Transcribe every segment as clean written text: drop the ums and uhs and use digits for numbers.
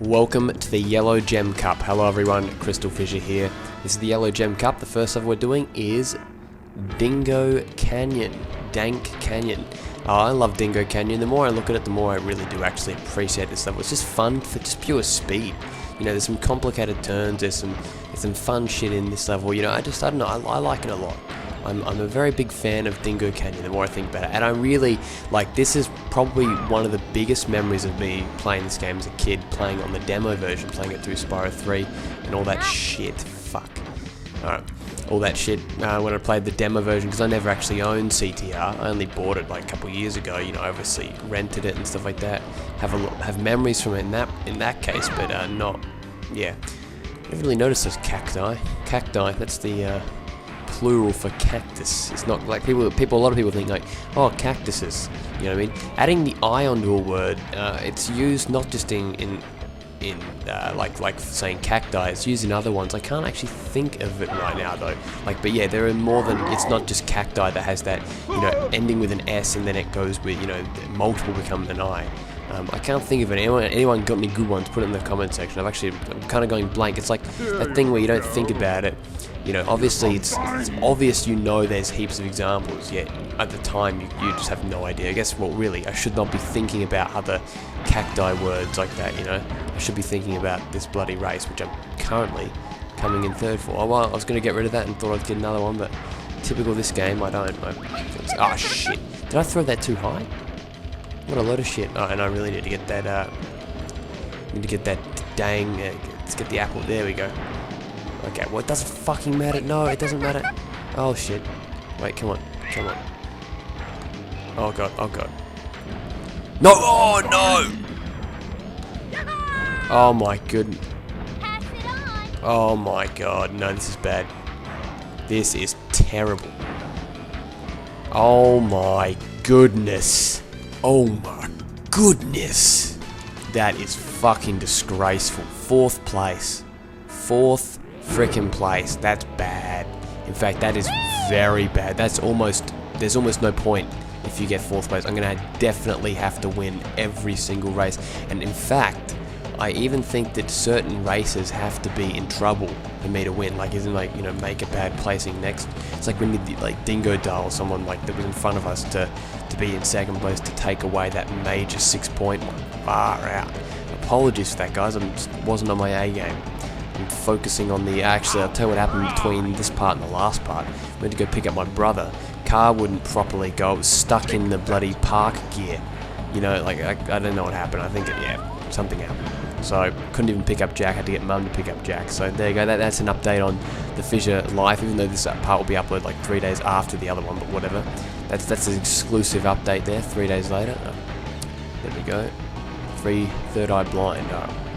Welcome to the Yellow Gem Cup. Hello everyone, Crystalfissure here. This is the Yellow Gem Cup. The first level we're doing is Dingo Canyon. Dank Canyon. I love Dingo Canyon. The more I look at it, the more I really do actually appreciate this level. It's just fun for just pure speed. You know, there's some complicated turns, there's some fun shit in this level. You know, I don't know, I like it a lot. I'm a very big fan of Dingo Canyon the more I think about it, and I really, like, this is probably one of the biggest memories of me playing this game as a kid, playing on the demo version, playing it through Spyro 3, and all that shit. Fuck. Alright, all that shit when I played the demo version, because I never actually owned CTR, I only bought it like a couple years ago, you know, obviously rented it and stuff like that, have memories from it in that case, but not, yeah. I never really noticed those cacti. Cacti, that's the, plural for cactus. It's not like a lot of people think like, oh, cactuses, you know what I mean? Adding the I onto a word, it's used not just in like saying cacti, it's used in other ones. I can't actually think of it right now though. Like, but yeah, there are more than, it's not just cacti that has that, you know, ending with an S and then it goes with, you know, multiple become an I. I can't think of it. Anyone got any good ones? Put it in the comment section. I'm kind of going blank. It's like that thing where you don't think about it. You know, obviously it's obvious, you know, there's heaps of examples, yet at the time you just have no idea. I guess, well, really, I should not be thinking about other cacti words like that, you know. I should be thinking about this bloody race, which I'm currently coming in third for. Oh, well, I was going to get rid of that and thought I'd get another one, but typical of this game, I don't. Oh, shit. Did I throw that too high? What a load of shit. Oh, and I really need to get that, dang, let's get the apple. There we go. Okay, well, it doesn't fucking matter. No, it doesn't matter. Oh, shit. Wait, come on. Come on. Oh, God. Oh, God. No! Oh, no! Oh, my goodness. Oh, my God. No, this is bad. This is terrible. Oh, my goodness. Oh, my goodness. That is fucking disgraceful. Fourth place. Fourth frickin' place. That's bad. In fact, that is very bad. There's almost no point if you get fourth place. I'm gonna definitely have to win every single race, and in fact, I even think that certain races have to be in trouble for me to win. Like, isn't like, you know, make a bad placing next. It's like when you like Dingo Dial, someone like that was in front of us to be in second place to take away that major 6-point one. Far out. Apologies for that, guys. I just wasn't on my A game. I'm focusing on the, actually, I'll tell you what happened between this part and the last part. I went to go pick up my brother. Car wouldn't properly go. It was stuck in the bloody park gear. You know, like, I don't know what happened. I think, yeah, something happened. So, I couldn't even pick up Jack. I had to get Mum to pick up Jack. So, there you go. That's an update on the Fissure life, even though this part will be uploaded like 3 days after the other one, but whatever. That's an exclusive update there, 3 days later. There we go. Third Eye Blind.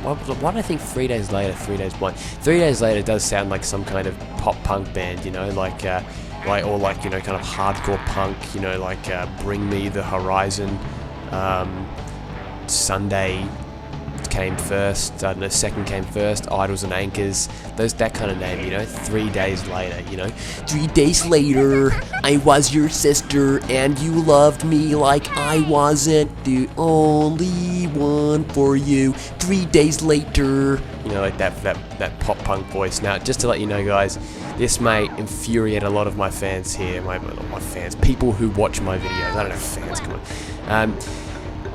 Why do I think 3 days later, 3 days blind? 3 days later does sound like some kind of pop punk band, you know, like, or like, you know, kind of hardcore punk, you know, like Bring Me the Horizon, Sunday came first, I don't know, second came first, Idols and Anchors, that kind of name, you know, 3 days later, you know. 3 days later, I was your sister, and you loved me like I wasn't the only one for you. 3 days later, you know, like that pop punk voice. Now, just to let you know, guys, this may infuriate a lot of my fans here, my fans, people who watch my videos. I don't know, fans, come on.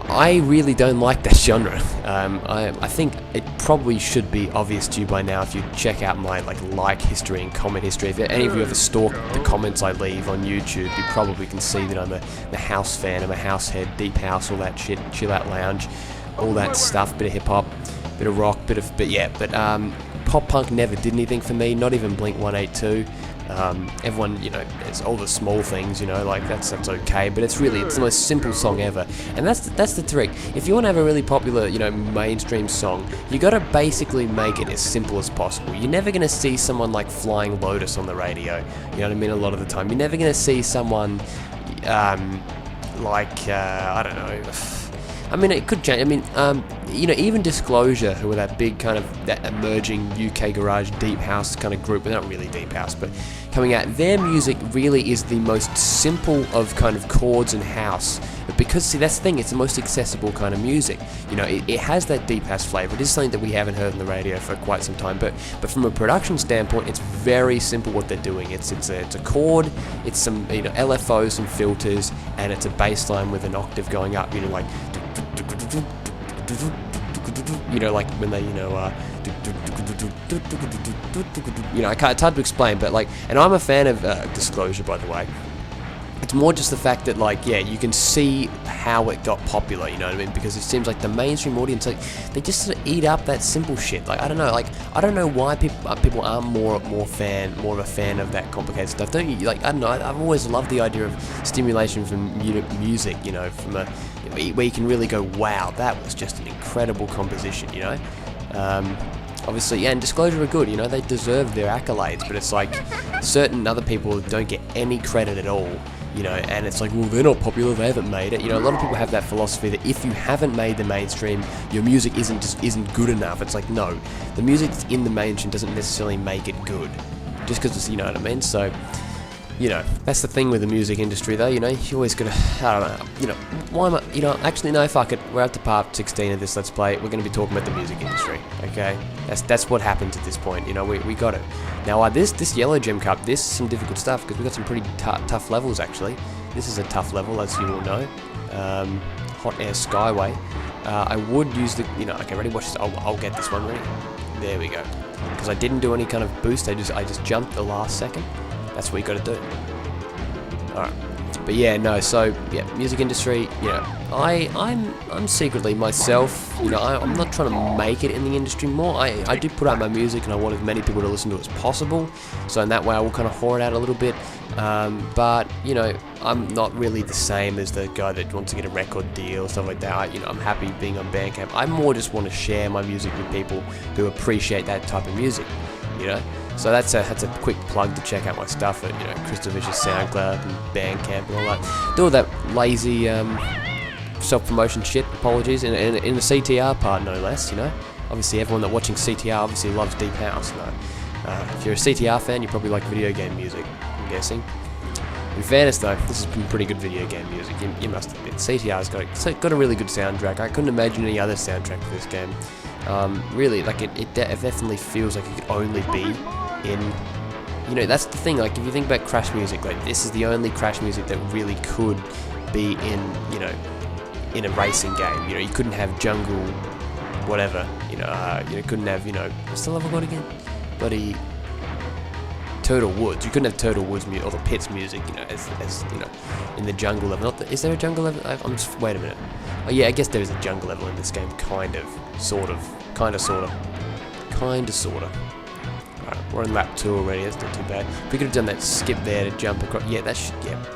I really don't like that genre. I think it probably should be obvious to you by now if you check out my like history and comment history. If any of you ever stalk the comments I leave on YouTube, you probably can see that I'm a house fan. I'm a house head, deep house, all that shit, chill out lounge, all that stuff. Bit of hip hop, bit of rock, but pop punk never did anything for me. Not even Blink 182. Everyone, you know, it's all the small things, you know, like that's okay, but it's the most simple song ever, and that's the trick. If you want to have a really popular, you know, mainstream song, you got to basically make it as simple as possible. You're never gonna see someone like Flying Lotus on the radio, you know what I mean? A lot of the time, you're never gonna see someone like I don't know. I mean, it could change. I mean, you know, even Disclosure, who were that big kind of that emerging UK garage deep house kind of group, but not really deep house, but coming out, their music really is the most simple of kind of chords and house. But because, see, that's the thing, it's the most accessible kind of music. You know, it has that deep house flavor. It is something that we haven't heard on the radio for quite some time, but from a production standpoint, it's very simple what they're doing. It's a chord, it's some, you know, LFO, some filters, and it's a bass line with an octave going up, you know, like, you know, like when they, you know, it's hard to explain, but like, and I'm a fan of Disclosure, by the way. It's more just the fact that, like, yeah, you can see how it got popular, you know what I mean? Because it seems like the mainstream audience, like, they just sort of eat up that simple shit. Like, I don't know why people aren't more of a fan of that complicated stuff. Don't you? Like, I don't know. I've always loved the idea of stimulation from music, you know, from where you can really go, wow, that was just an incredible composition, you know. Obviously, yeah, and Disclosure are good, you know, they deserve their accolades, but it's like certain other people don't get any credit at all, you know, and it's like, well, they're not popular, they haven't made it. You know, a lot of people have that philosophy that if you haven't made the mainstream, your music isn't good enough. It's like, no, the music that's in the mainstream doesn't necessarily make it good, just because it's, you know what I mean? So, you know, that's the thing with the music industry, though, you know, you always gotta, I don't know, you know, why am I, you know, actually, no, fuck it, we're up to part 16 of this Let's Play, we're gonna be talking about the music industry, okay? That's what happens at this point, you know, we got it. Now, this Yellow Gem Cup, this is some difficult stuff, because we've got some pretty tough levels, actually. This is a tough level, as you all know. Hot Air Skyway. I would use the, you know, okay, ready, watch this, I'll get this one ready. There we go. Because I didn't do any kind of boost, I just jumped the last second. That's what you got to do. Alright. But yeah, no, so, yeah, music industry, you know, I'm secretly myself, you know, I'm not trying to make it in the industry more. I do put out my music and I want as many people to listen to it as possible. So in that way I will kind of whore it out a little bit. But, you know, I'm not really the same as the guy that wants to get a record deal, stuff like that. You know, I'm happy being on Bandcamp. I more just want to share my music with people who appreciate that type of music, you know. So that's a quick plug to check out my stuff at, you know, Crystalfissure, SoundCloud, and Bandcamp and all that. Do all that lazy self-promotion shit. Apologies in the CTR part, no less. You know, obviously everyone that watching CTR obviously loves deep house. No, if you're a CTR fan, you probably like video game music, I'm guessing. In fairness, though, this has been pretty good video game music. You must admit, CTR's got a really good soundtrack. I couldn't imagine any other soundtrack for this game. Really, like it definitely feels like it could only be in, you know, that's the thing, like if you think about Crash music, like this is the only Crash music that really could be in, you know, in a racing game. You know, you couldn't have Jungle, whatever, you know, couldn't have, you know, what's the level called again? Bloody Turtle Woods. You couldn't have Turtle Woods music or the Pits music, you know, as you know, in the jungle level. Is there a jungle level? Wait a minute. Oh yeah, I guess there is a jungle level in this game, kind of, sort of. Alright, we're on lap 2 already, that's not too bad. We could have done that skip there to jump across. Yeah,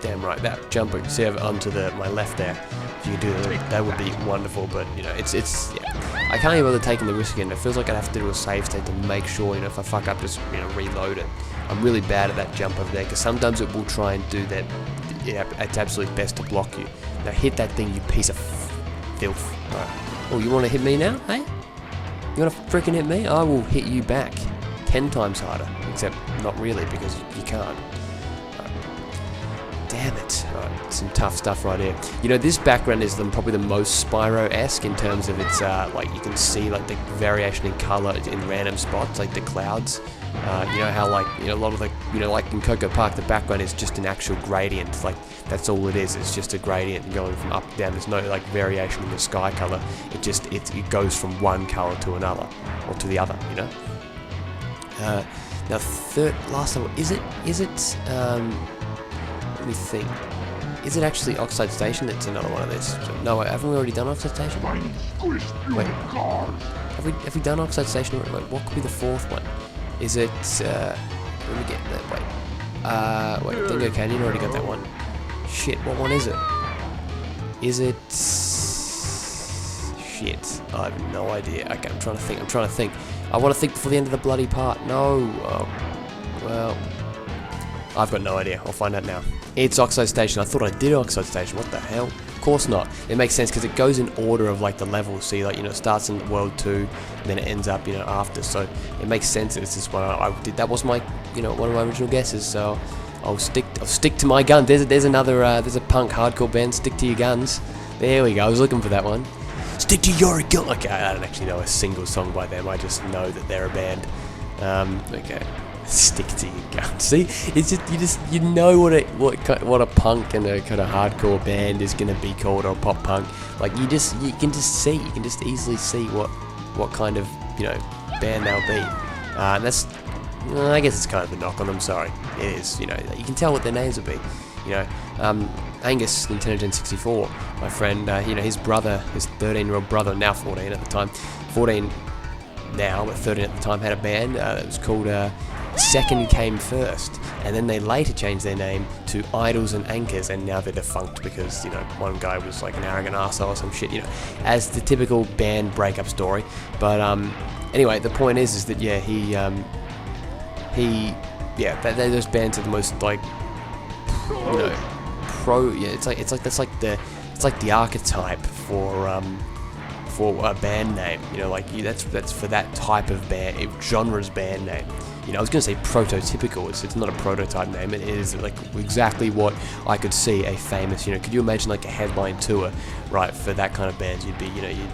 damn right, that jump, see over onto my left there. If you could do that would be wonderful, but, you know, it's yeah. I can't even bother taking the risk again. It feels like I'd have to do a save state to make sure, you know, if I fuck up, just, you know, reload it. I'm really bad at that jump over there, because sometimes it will try and do that. Yeah, it's absolutely best to block you. Now hit that thing, you piece of filth. Alright. Oh, you want to hit me now, hey? You want to freaking hit me? I will hit you back 10 times harder. Except not really, because you can't. Right. Damn it. Right, some tough stuff right here. You know, this background is probably the most Spyro-esque in terms of its, like, you can see, like, the variation in color in random spots, like the clouds. You know how, like, you know, a lot of the, you know, like in Coco Park, the background is just an actual gradient. Like, that's all it is. It's just a gradient going from up and down. There's no, like, variation in the sky color. It goes from one color to another, or to the other, you know. Now, last level, is it, let me think. Is it actually Oxide Station? That's another one of these. No, haven't we already done Oxide Station? Wait, have we done Oxide Station? Wait, what could be the fourth one? Is it, let me get that, wait, Dingo Canyon, already got that one. Shit, what one is it? Is it, shit, I have no idea. Okay, I'm trying to think. I want to think before the end of the bloody part. No, well, I've got no idea. I'll find out now. It's Oxide Station. I thought I did Oxide Station. What the hell? Of course not. It makes sense because it goes in order of like the levels. See, like, you know, it starts in World 2, and then it ends up, you know, after. So it makes sense. It's this one I did. That was my, you know, one of my original guesses. So I'll stick to my gun. There's another there's a punk hardcore band. Stick to your guns. There we go. I was looking for that one. Stick to your gun. Okay, I don't actually know a single song by them. I just know that they're a band. Okay. Stick to your guns. See, it's just you know what a punk and a kind of hardcore band is gonna be called, or pop punk. Like you can just easily see what kind of, you know, band they'll be. And that's, I guess it's kind of a knock on them. Sorry, it is. You know, you can tell what their names will be. You know, Angus, Nintendo Gen 64, my friend. You know, his brother, his 13-year-old brother, now 14 at the time, 14 now, but 13 at the time, had a band that was called Second Came First, and then they later changed their name to Idols and Anchors, and now they're defunct because, you know, one guy was like an arrogant arsehole or some shit, you know, as the typical band breakup story. But anyway, the point is that yeah, those bands are the most like, you know, it's like the archetype for a band name, you know, like that's for that type of band, genre's band name. You know, I was going to say prototypical. It's not a prototype name. It is like exactly what I could see a famous. You know, could you imagine like a headline tour, right, for that kind of band? You'd be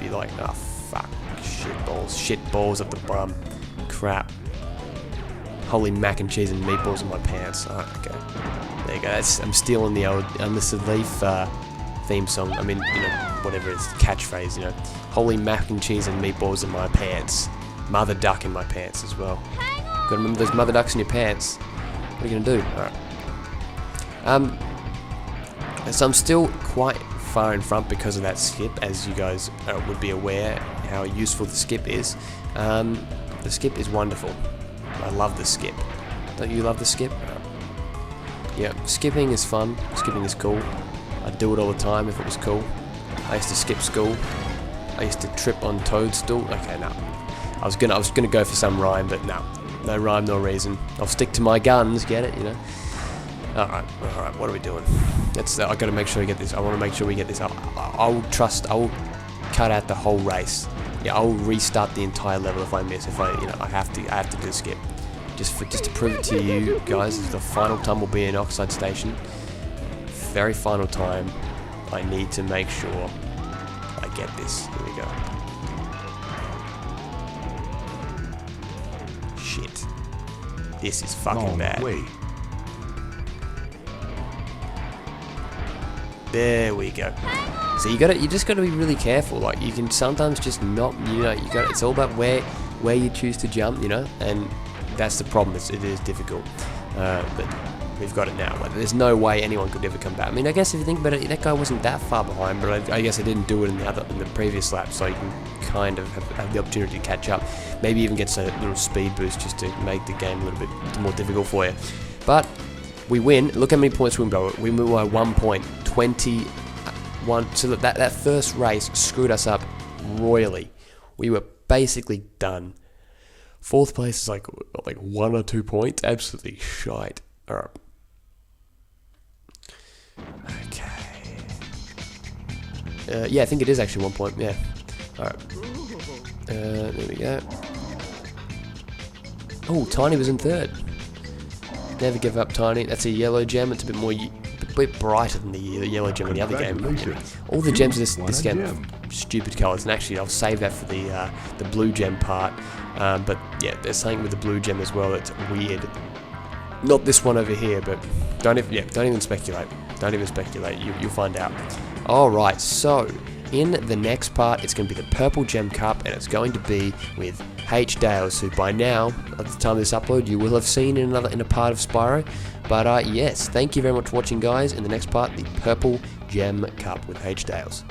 like, oh fuck, shit balls of the bum, crap, holy mac and cheese and meatballs in my pants. Oh, okay, there you go. I'm stealing the old Unlisted Leaf theme song. I mean, you know, whatever it's catchphrase. You know, holy mac and cheese and meatballs in my pants. Mother duck in my pants as well. Gotta remember those mother ducks in your pants. What are you gonna do? Alright. So I'm still quite far in front because of that skip, as you guys would be aware how useful the skip is. The skip is wonderful. I love the skip. Don't you love the skip? Yeah, skipping is fun. Skipping is cool. I'd do it all the time if it was cool. I used to skip school. I used to trip on toadstool. Okay, no. I was gonna go for some rhyme, but no. No rhyme, no reason. I'll stick to my guns, get it, you know? Alright, what are we doing? I gotta make sure we get this. I wanna make sure we get this. I'll cut out the whole race. Yeah, I'll restart the entire level if I miss. I have to do the skip. Just to prove it to you guys, this is the final time we'll be in Oxide Station. Very final time. I need to make sure I get this. Here we go. Shit. This is fucking bad. There we go. So you just gotta be really careful. Like, you can sometimes just not, you know, it's all about where you choose to jump, you know, and that's the problem. It is difficult. But we've got it now. Like, there's no way anyone could ever come back. I mean, I guess if you think about it, that guy wasn't that far behind, but I guess I didn't do it in the previous lap, so you can kind of have the opportunity to catch up. Maybe even get a little speed boost just to make the game a little bit more difficult for you. But we win. Look how many points we win by. We win by 1 point, 21. So that first race screwed us up royally. We were basically done. Fourth place is like 1 or 2 points. Absolutely shite. All right. Okay. Yeah, I think it is actually 1 point. Yeah. All right. There we go. Oh, Tiny was in third. Never give up, Tiny. That's a yellow gem. It's a bit brighter than the yellow gem in the other game. All the gems in this game have stupid colours, and actually I'll save that for the blue gem part. But yeah, there's something with the blue gem as well that's weird. Not this one over here, but don't even speculate. Don't even speculate. You'll find out. All right, so in the next part, it's going to be the Purple Gem Cup, and it's going to be with H. Dales, who by now, at the time of this upload, you will have seen in a part of Spyro. But yes, thank you very much for watching, guys. In the next part, the Purple Gem Cup with H. Dales.